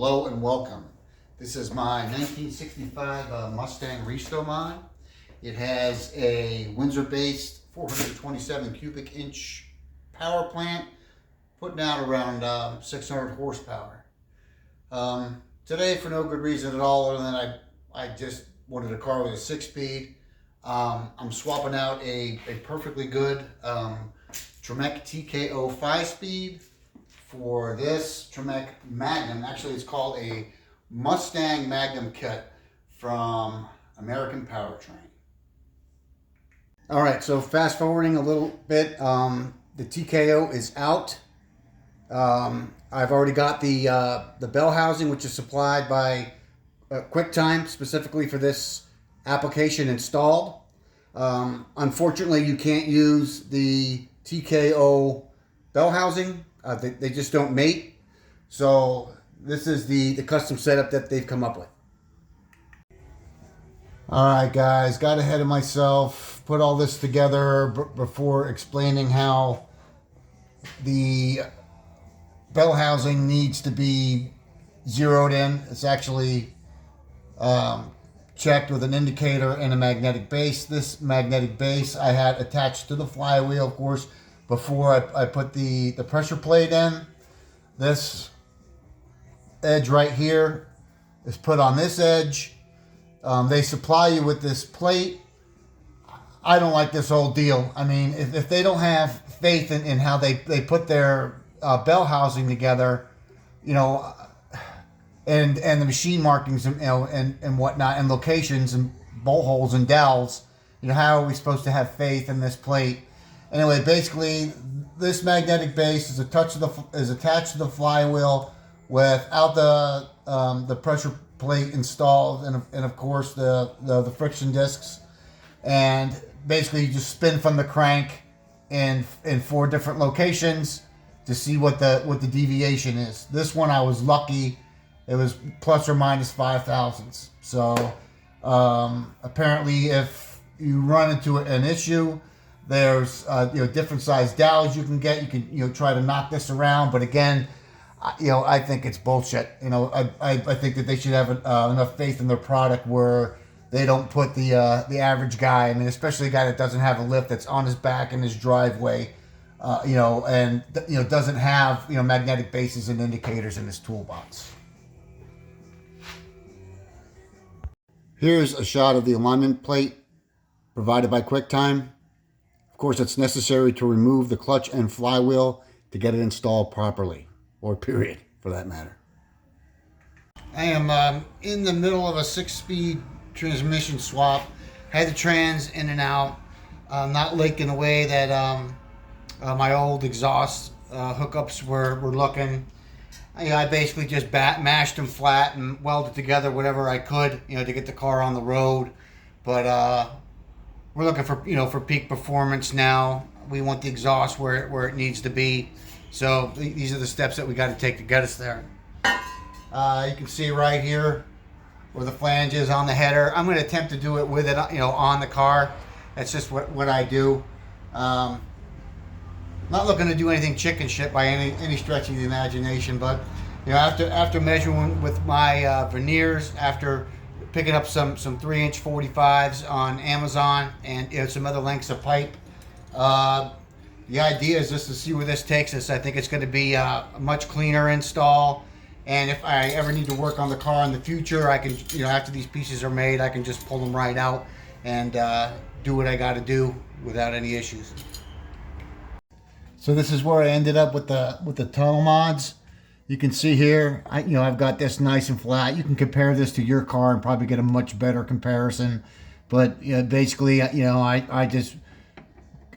Hello and welcome. This is my 1965 Mustang Restomod. It has a Windsor-based 427 cubic inch power plant, putting out around 600 horsepower. Today, for no good reason at all, other than I just wanted a car with a 6-speed. I'm swapping out a perfectly good TREMEC TKO 5-speed for this TREMEC Magnum. Actually, it's called a Mustang Magnum kit from American Powertrain. All right, so fast forwarding a little bit, the TKO is out. I've already got the bell housing, which is supplied by QuickTime specifically for this application, installed. Unfortunately, you can't use the TKO bell housing. They just don't mate. So this is the custom setup that they've come up with. All right, guys, got ahead of myself. Put all this together before explaining how the bell housing needs to be zeroed in. It's actually checked with an indicator and a magnetic base. This magnetic base I had attached to the flywheel, of course, before I put the pressure plate in. This edge right here is put on this edge. They supply you with this plate. I don't like this whole deal. I mean, if they don't have faith in how they put their bell housing together, you know, and the machine markings, you know, and whatnot, and locations and bolt holes and dowels, you know, how are we supposed to have faith in this plate? Anyway, basically, this magnetic base is attached to the flywheel without the pressure plate installed, and of course the friction discs. And basically, you just spin from the crank in 4 different locations to see what the deviation is. This one, I was lucky; it was plus or minus 5 thousandths. So apparently, if you run into an issue, there's different size dowels you can get. You can try to knock this around, but again, I think it's bullshit. I think that they should have enough faith in their product where they don't put the average guy. I mean, especially a guy that doesn't have a lift, that's on his back in his driveway, and doesn't have magnetic bases and indicators in his toolbox. Here's a shot of the alignment plate provided by QuickTime. Of course, it's necessary to remove the clutch and flywheel to get it installed properly, or period, for that matter. I am in the middle of a 6-speed transmission swap. Had the trans in and out, not leaking the way that my old exhaust hookups were looking. I basically just mashed them flat and welded together whatever I could, to get the car on the road. But we're looking for peak performance now. We want the exhaust where it needs to be. So these are the steps that we got to take to get us there. You can see right here where the flange is on the header. I'm going to attempt to do it with it, on the car. That's just what I do. Not looking to do anything chicken shit by any stretch of the imagination, but after measuring with my veneers, after picking up some 3-inch 45s on Amazon and some other lengths of pipe. The idea is just to see where this takes us. I think it's going to be a much cleaner install, and if I ever need to work on the car in the future, I can, after these pieces are made, I can just pull them right out and do what I got to do without any issues. So this is where I ended up with the tunnel mods. You can see here, I've got this nice and flat. You can compare this to your car and probably get a much better comparison. But basically, I just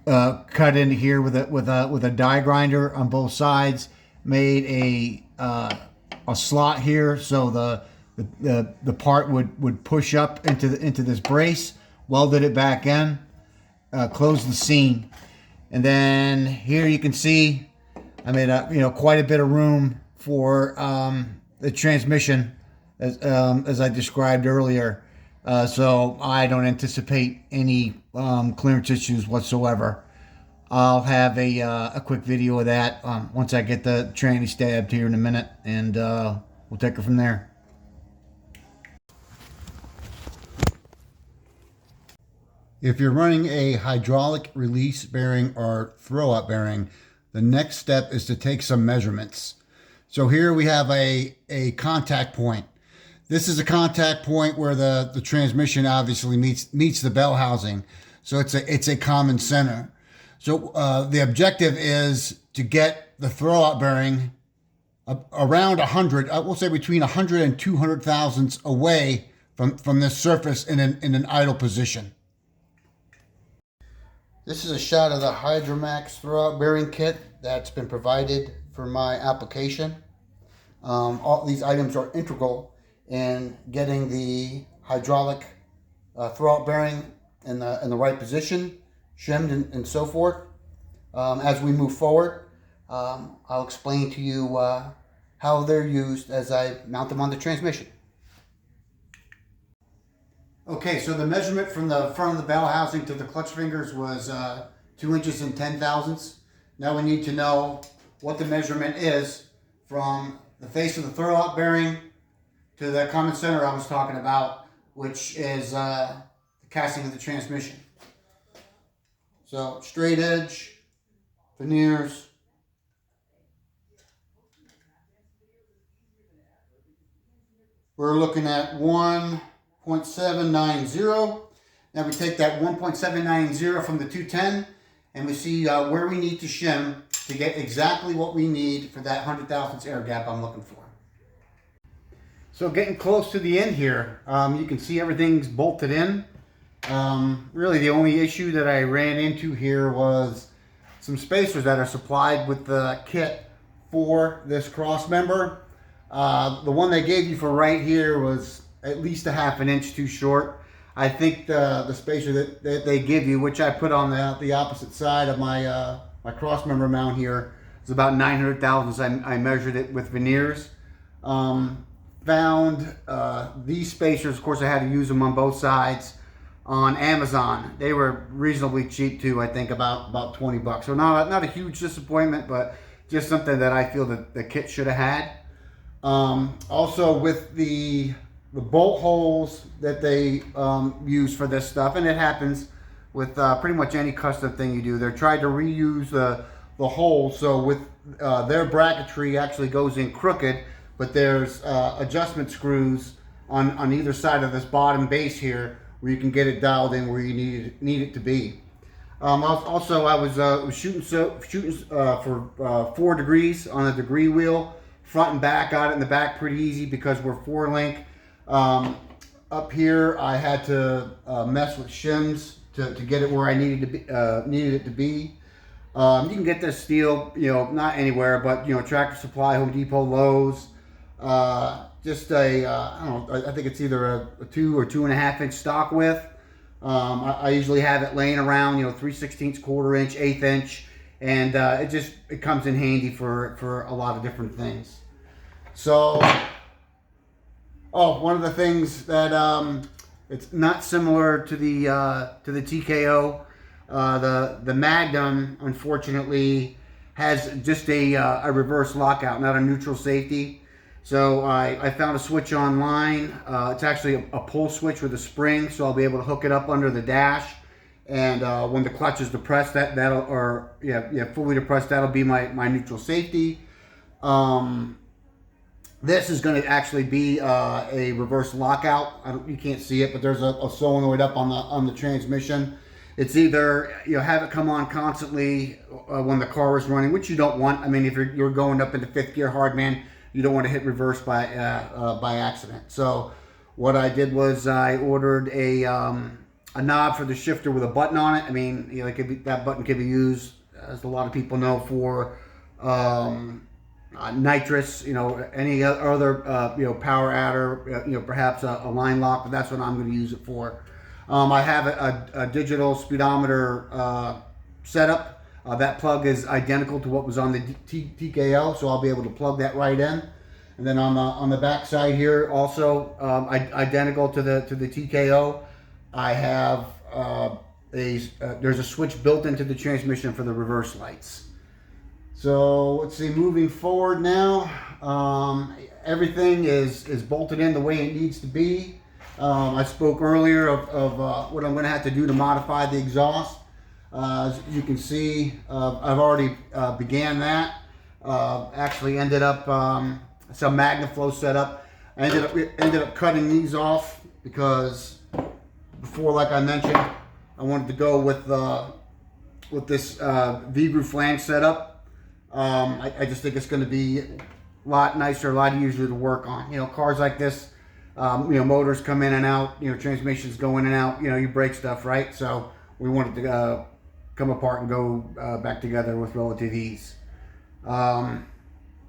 cut into here with a die grinder on both sides. Made a slot here so the part would push up into this brace. Welded it back in. Closed the seam, and then here you can see I made quite a bit of room for the transmission, as I described earlier. So I don't anticipate any clearance issues whatsoever. I'll have a quick video of that once I get the tranny stabbed here in a minute, and we'll take it from there. If you're running a hydraulic release bearing or throw-up bearing, the next step is to take some measurements. So here we have a contact point. This is a contact point where the transmission obviously meets the bell housing. So it's a common center. So the objective is to get the throw-up bearing around 100, we'll say between 100 and 200 thousandths away from this surface in an idle position. This is a shot of the Hydromax throw-up bearing kit that's been provided for my application. All these items are integral in getting the hydraulic throw-up bearing in the right position, shimmed and so forth. As we move forward, I'll explain to you how they're used as I mount them on the transmission. Okay, so the measurement from the front of the bell housing to the clutch fingers was 2 inches and 10 thousandths. Now we need to know what the measurement is from the face of the throw-up bearing to the common center I was talking about, which is the casting of the transmission. So straight edge, veneers, we're looking at 1.790. Now we take that 1.790 from the 210 and we see where we need to shim to get exactly what we need for that 100 thousandths air gap I'm looking for. So getting close to the end here, you can see everything's bolted in. Really the only issue that I ran into here was some spacers that are supplied with the kit for this cross member. The one they gave you for right here was at least a ½ an inch too short. I think the spacer that they give you, which I put on the opposite side of my my cross member mount here, is about 900 thousandths. I measured it with veneers. Found these spacers, of course I had to use them on both sides, on Amazon. They were reasonably cheap too, I think about 20 bucks. So not a huge disappointment, but just something that I feel that the kit should have had. Also with the bolt holes that they use for this stuff, and it happens with pretty much any custom thing you do, they're trying to reuse the holes. So with their bracketry actually goes in crooked, but there's adjustment screws on either side of this bottom base here where you can get it dialed in where you need it to be. Also, I was shooting for 4 degrees on a degree wheel, front and back. Got it in the back pretty easy because we're 4-link. Up here, I had to mess with shims to get it where I needed it to be. You can get this steel, not anywhere, but Tractor Supply, Home Depot, Lowe's. Just I don't know. I think it's either a 2 or 2.5 inch stock width. I usually have it laying around, 3/16, 1/4 inch, 1/8 inch, and it comes in handy for a lot of different things. So, one of the things that it's not similar to the TKO. The Magnum, unfortunately, has just a reverse lockout, not a neutral safety. So I found a switch online. It's actually a pull switch with a spring, so I'll be able to hook it up under the dash. And when the clutch is depressed, fully depressed, that'll be my neutral safety. This is going to actually be a reverse lockout. You can't see it, but there's a solenoid up on the transmission. It's either have it come on constantly when the car is running, which you don't want. I mean, if you're going up into 5th gear hard, man, you don't want to hit reverse by accident. So what I did was I ordered a knob for the shifter with a button on it. I mean, that button can be used, as a lot of people know, for nitrous, any other power adder, perhaps a line lock, but that's what I'm going to use it for. I have a digital speedometer setup. That plug is identical to what was on the TKO, so I'll be able to plug that right in. And then on the back side here, also identical to the TKO, I have there's a switch built into the transmission for the reverse lights. So let's see, moving forward now, everything is bolted in the way it needs to be. I spoke earlier of what I'm going to have to do to modify the exhaust. As you can see, I've already began that. Actually ended up some MagnaFlow setup. I ended up cutting these off because before, like I mentioned, I wanted to go with this V-groove flange setup. I just think it's going to be a lot nicer, a lot easier to work on. You know, cars like this, motors come in and out, transmissions go in and out, you break stuff, right? So we wanted to come apart and go back together with relative ease. I'll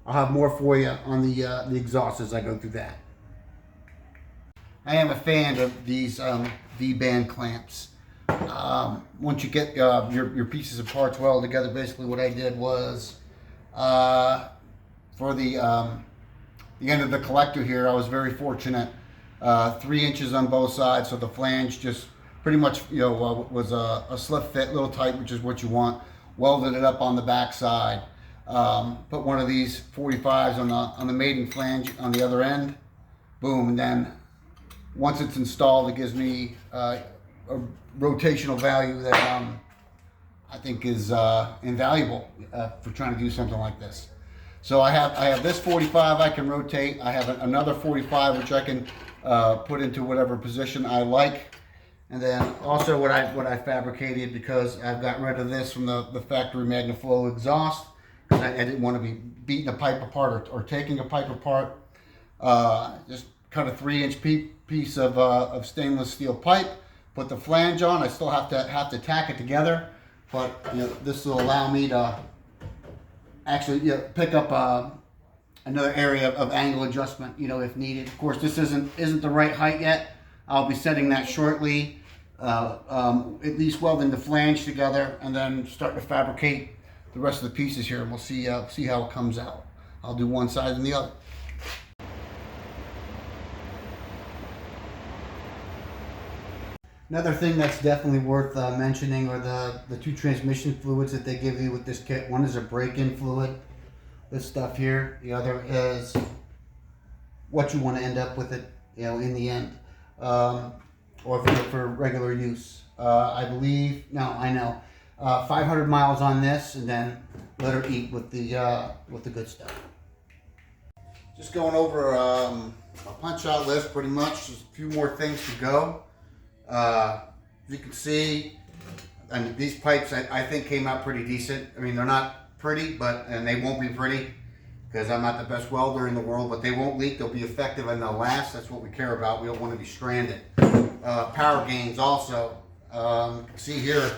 have more for you on the exhaust as I go through that. I am a fan of these V-band clamps. Once you get your pieces of parts well together, basically what I did was for the end of the collector here, I was very fortunate. 3 inches on both sides, so the flange just pretty much was a slip fit, little tight, which is what you want. Welded it up on the back side. Put one of these 45s on the maiden flange on the other end. Boom, and then once it's installed, it gives me a rotational value that I think is invaluable for trying to do something like this. So I have this 45 I can rotate. I have another 45 which I can put into whatever position I like. And then also what I fabricated, because I've got rid of this from the factory MagnaFlow exhaust, because I didn't want to be beating a pipe apart or taking a pipe apart. Just cut a 3-inch piece of stainless steel pipe, put the flange on. I still have to tack it together, but this will allow me to actually pick up another area of angle adjustment, if needed. Of course, this isn't the right height yet. I'll be setting that shortly. At least welding the flange together and then start to fabricate the rest of the pieces here, and we'll see how it comes out. I'll do one side and the other. Another thing that's definitely worth mentioning are the 2 transmission fluids that they give you with this kit. One is a break-in fluid, this stuff here. The other is what you want to end up with it, in the end, or for regular use. I believe, no, I know, 500 miles on this, and then let her eat with the good stuff. Just going over a punch-out list, pretty much. There's a few more things to go. As you can see, these pipes I think came out pretty decent. I mean, they're not pretty, and they won't be pretty because I'm not the best welder in the world, but they won't leak. They'll be effective and they'll last. That's what we care about. We don't want to be stranded. Power gains also. See here,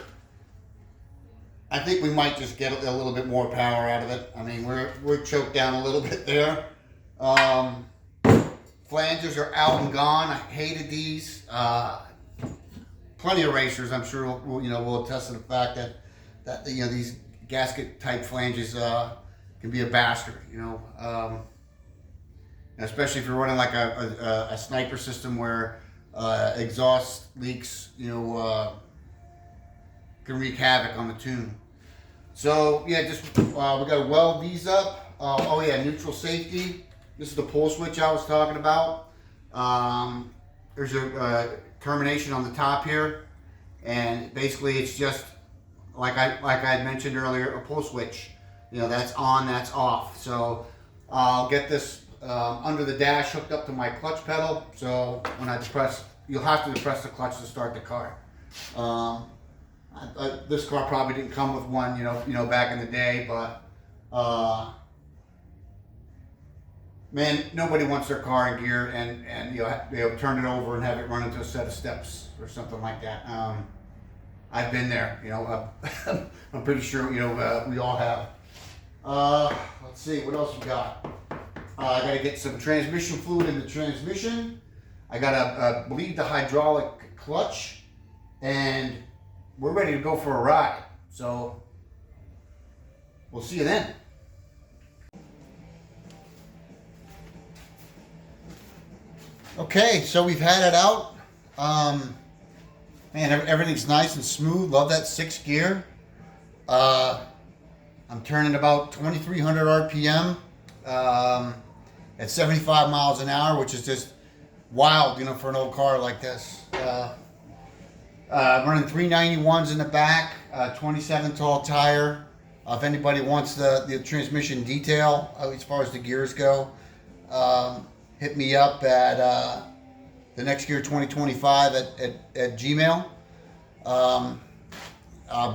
I think we might just get a little bit more power out of it. I mean, we're choked down a little bit there. Flanges are out and gone. I hated these. Plenty of racers, I'm sure, will attest to the fact that these gasket type flanges can be a bastard. Especially if you're running like a sniper system where exhaust leaks, can wreak havoc on the tune. So yeah, we got to weld these up. Oh yeah, neutral safety. This is the pull switch I was talking about. There's a termination on the top here, and basically it's just like I had mentioned earlier, a pull switch. That's on, that's off. So I'll get this under the dash hooked up to my clutch pedal. So when I depress, you'll have to depress the clutch to start the car. This car probably didn't come with one, back in the day, but man, nobody wants their car in gear and turn it over and have it run into a set of steps or something like that. I've been there, I'm pretty sure we all have. Let's see, what else we got? I got to get some transmission fluid in the transmission. I got to bleed the hydraulic clutch, and we're ready to go for a ride. So we'll see you then. Okay, so we've had it out. Man, everything's nice and smooth. Love that 6th gear. I'm turning about 2,300 RPM at 75 miles an hour, which is just wild, for an old car like this. Running 391s in the back, 27 tall tire. If anybody wants the transmission detail as far as the gears go, hit me up at the next gear 2025 at Gmail. I'll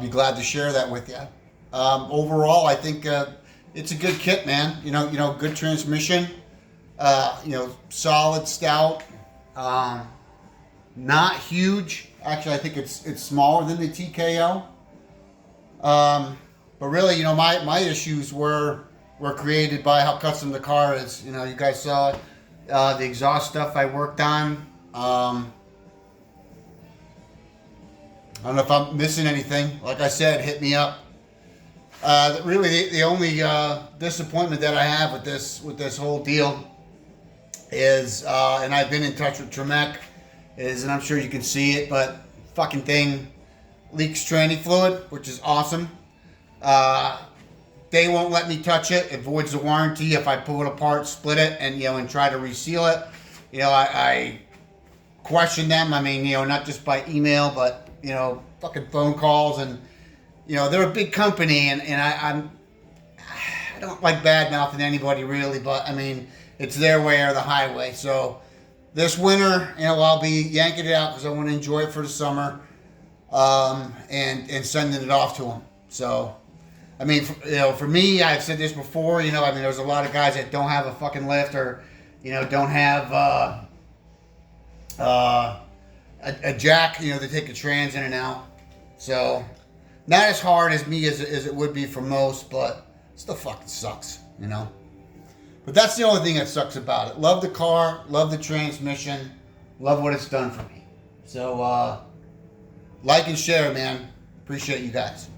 be glad to share that with you. Overall, I think it's a good kit, man. Good transmission. Solid, stout. Not huge. Actually, I think it's smaller than the TKO. But really, my issues were created by how custom the car is. You guys saw it. The exhaust stuff I worked on. I don't know if I'm missing anything. Like I said, hit me up. Really, the only disappointment that I have with this whole deal is, and I've been in touch with TREMEC, and I'm sure you can see it, but fucking thing leaks tranny fluid, which is awesome. They won't let me touch it. It voids the warranty if I pull it apart, split it, and try to reseal it. I question them. I mean, not just by email, but fucking phone calls, and they're a big company, and I don't like bad mouthing anybody really, but I mean, it's their way or the highway. So this winter, I'll be yanking it out because I want to enjoy it for the summer, and sending it off to them. So, I mean, for me, I've said this before. There's a lot of guys that don't have a fucking lift, or don't have a jack, to take a trans in and out. So, not as hard as me as it would be for most, but it still fucking sucks, But that's the only thing that sucks about it. Love the car, love the transmission, love what it's done for me. So, like and share, man. Appreciate you guys.